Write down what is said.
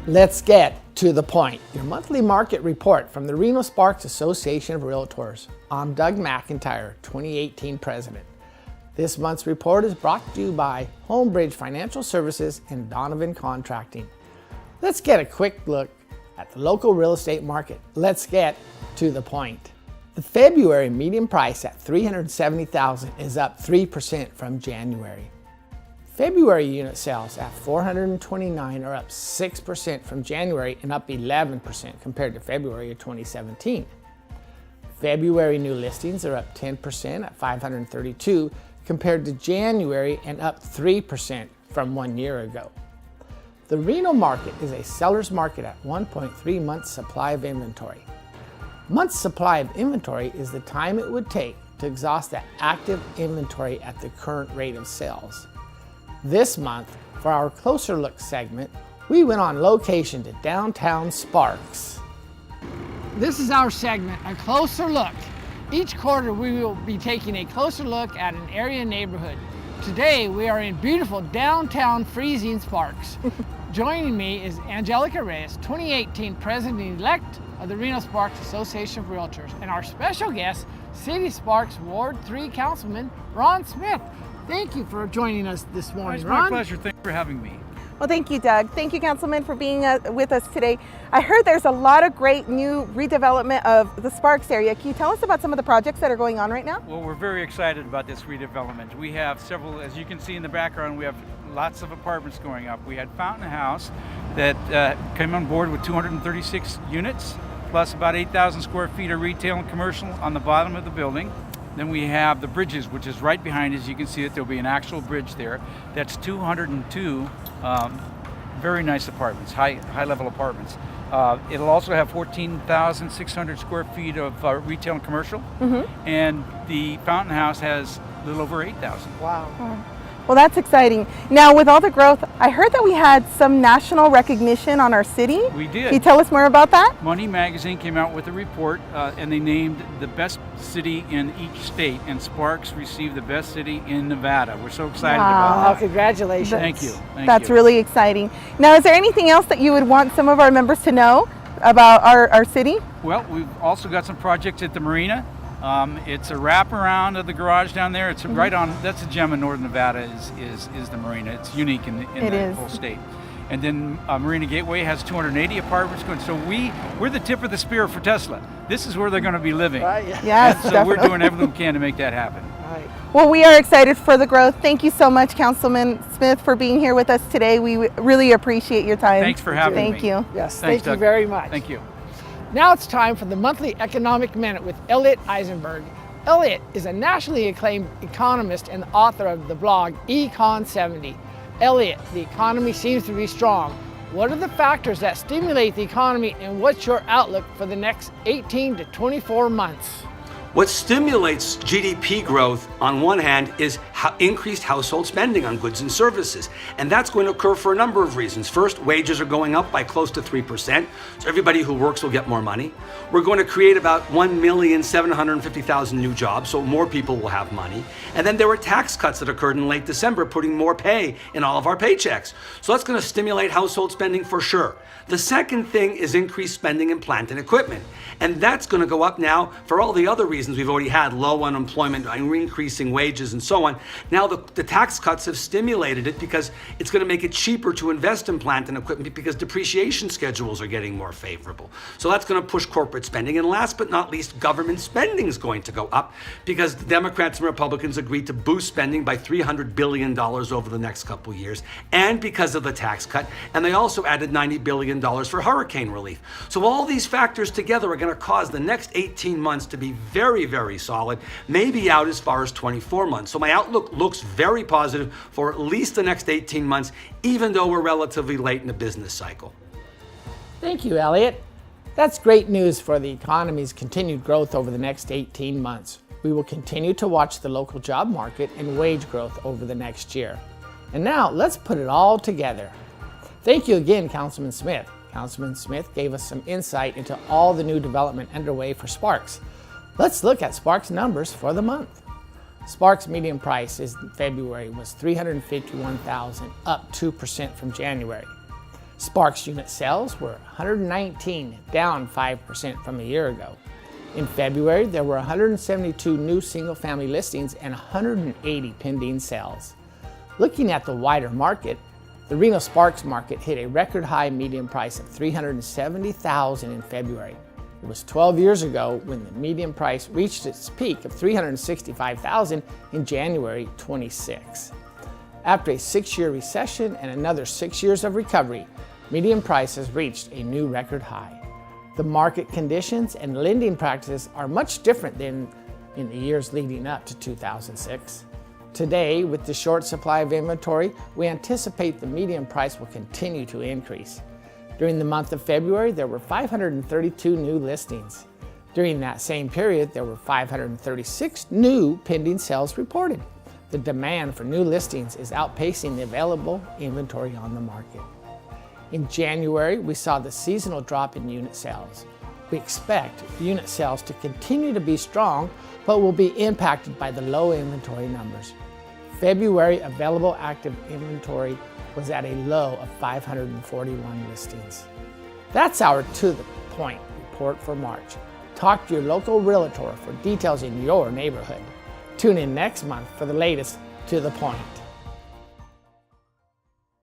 Let's get to the point. Your monthly market report from the Reno Sparks Association of Realtors. I'm Doug McIntyre, 2018 President. This month's report is brought to you by Homebridge Financial Services and Donovan Contracting. Let's get a quick look at the local real estate market. Let's get to the point. The February median price at $370,000 is up 3% from January. February unit sales at 429 are up 6% from January and up 11% compared to February of 2017. February new listings are up 10% at 532 compared to January and up 3% from 1 year ago. The Reno market is a seller's market at 1.3 months supply of inventory. Months supply of inventory is the time it would take to exhaust the active inventory at the current rate of sales. This month, for our Closer Look segment, we went on location to downtown Sparks. This is our segment, A Closer Look. Each quarter we will be taking a closer look at an area neighborhood. Today we are in beautiful downtown freezing Sparks. Joining me is Angelica Reyes, 2018 President-elect of the Reno Sparks Association of Realtors, and our special guest, City Sparks Ward 3 Councilman Ron Smith. Thank you for joining us this morning, Ron. It's my pleasure. Thanks for having me. Well, thank you, Doug. Thank you, Councilman, for being with us today. I heard there's a lot of great new redevelopment of the Sparks area. Can you tell us about some of the projects that are going on right now? Well, we're very excited about this redevelopment. We have several, as you can see in the background, we have lots of apartments going up. We had Fountain House that came on board with 236 units, plus about 8,000 square feet of retail and commercial on the bottom of the building. Then we have the Bridges, which is right behind us. You can see that there'll be an actual bridge there. That's 202 very nice apartments, high-level apartments. It'll also have 14,600 square feet of retail and commercial. And the Fountain House has a little over 8,000. Wow. Well, that's exciting. Now, with all the growth, I heard that we had some national recognition on our city. We did. Can you tell us more about that? Money Magazine came out with a report, and they named the best city in each state, and Sparks received the best city in Nevada. We're so excited about that. Oh, congratulations. Thank you. That's really exciting. Now, is there anything else that you would want some of our members to know about our city? Well, we've also got some projects at the marina. It's a wraparound of the garage down there. It's right on, that's a gem in northern Nevada is the marina. It's unique in the whole state. And then Marina Gateway has 280 apartments going. So we're the tip of the spear for Tesla. This is where they're going to be living. Right. Yes, so we're doing everything we can to make that happen. Right. Well, we are excited for the growth. Thank you so much, Councilman Smith, for being here with us today. We really appreciate your time. Thanks for having me. Thank you. Yes, Thanks, thank you Doug. very much. Thank you. Now it's time for the monthly Economic Minute with Elliot Eisenberg. Elliot is a nationally acclaimed economist and the author of the blog Econ 70. Elliot, the economy seems to be strong. What are the factors that stimulate the economy, and what's your outlook for the next 18 to 24 months? What stimulates GDP growth on one hand is increased household spending on goods and services. And that's going to occur for a number of reasons. First, wages are going up by close to 3%. So everybody who works will get more money. We're going to create about 1,750,000 new jobs, so more people will have money. And then there were tax cuts that occurred in late December, putting more pay in all of our paychecks. So that's going to stimulate household spending for sure. The second thing is increased spending in plant and equipment. And that's going to go up now for all the other reasons we've already had, low unemployment, increasing wages, and so on. Now the tax cuts have stimulated it because it's going to make it cheaper to invest in plant and equipment because depreciation schedules are getting more favorable. So that's going to push corporate spending. And last but not least, government spending is going to go up because the Democrats and Republicans agreed to boost spending by $300 billion over the next couple years, and because of the tax cut. And they also added $90 billion for hurricane relief. So all these factors together are going to cause the next 18 months to be very, very solid, maybe out as far as 24 months. So my outlook looks very positive for at least the next 18 months, even though we're relatively late in the business cycle. Thank you, Elliot. That's great news for the economy's continued growth over the next 18 months. We will continue to watch the local job market and wage growth over the next year. And now let's put it all together. Thank you again, Councilman Smith. Councilman Smith gave us some insight into all the new development underway for Sparks. Let's look at Sparks numbers for the month. Sparks median price in February was $351,000, up 2% from January. Sparks unit sales were 119, down 5% from a year ago. In February, there were 172 new single-family listings and 180 pending sales. Looking at the wider market, the Reno Sparks market hit a record high median price of $370,000 in February. It was 12 years ago when the median price reached its peak of $365,000 in January 26. After a 6-year recession and another 6 years of recovery, median price has reached a new record high. The market conditions and lending practices are much different than in the years leading up to 2006. Today, with the short supply of inventory, we anticipate the median price will continue to increase. During the month of February, there were 532 new listings. During that same period, there were 536 new pending sales reported. The demand for new listings is outpacing the available inventory on the market. In January, we saw the seasonal drop in unit sales. We expect unit sales to continue to be strong, but will be impacted by the low inventory numbers. February available active inventory was at a low of 541 listings. That's our To The Point report for March. Talk to your local realtor for details in your neighborhood. Tune in next month for the latest To The Point.